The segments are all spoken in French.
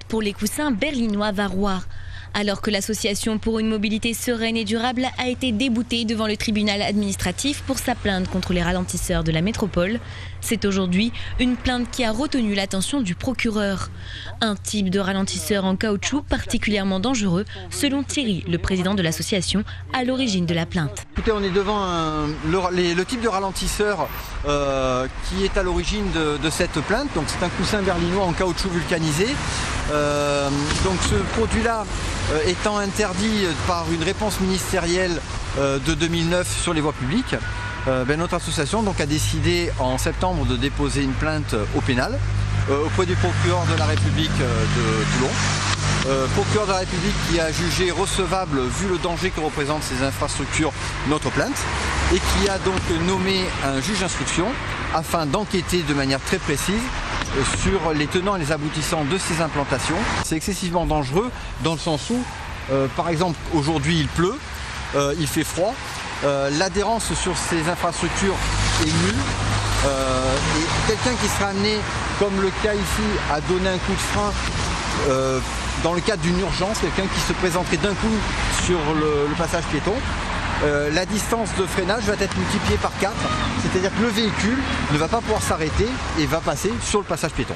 pour les coussins berlinois varois. Alors que l'association pour une mobilité sereine et durable a été déboutée devant le tribunal administratif pour sa plainte contre les ralentisseurs de la métropole, c'est aujourd'hui une plainte qui a retenu l'attention du procureur. Un type de ralentisseur en caoutchouc particulièrement dangereux, selon Thierry, le président de l'association, à l'origine de la plainte. Écoutez, on est devant le type de ralentisseur qui est à l'origine de cette plainte. Donc c'est un coussin berlinois en caoutchouc vulcanisé. Donc ce produit-là étant interdit par une réponse ministérielle de 2009 sur les voies publiques, notre association donc a décidé en septembre de déposer une plainte au pénal auprès du procureur de la République de Toulon. Procureur de la République qui a jugé recevable, vu le danger que représentent ces infrastructures, notre plainte, et qui a donc nommé un juge d'instruction afin d'enquêter de manière très précise sur les tenants et les aboutissants de ces implantations. C'est excessivement dangereux dans le sens où, par exemple, aujourd'hui il pleut, il fait froid, l'adhérence sur ces infrastructures est nulle, et quelqu'un qui sera amené, comme le cas ici, à donner un coup de frein dans le cadre d'une urgence, quelqu'un qui se présenterait d'un coup sur le passage piéton, la distance de freinage va être multipliée par 4, c'est-à-dire que le véhicule ne va pas pouvoir s'arrêter et va passer sur le passage piéton.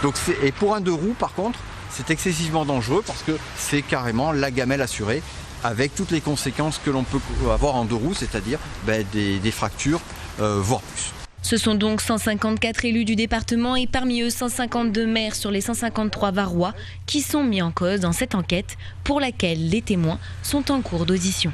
Donc et pour un deux roues, par contre, c'est excessivement dangereux parce que c'est carrément la gamelle assurée avec toutes les conséquences que l'on peut avoir en deux roues, c'est-à-dire des fractures, voire plus. Ce sont donc 154 élus du département et parmi eux 152 maires sur les 153 varois qui sont mis en cause dans cette enquête pour laquelle les témoins sont en cours d'audition.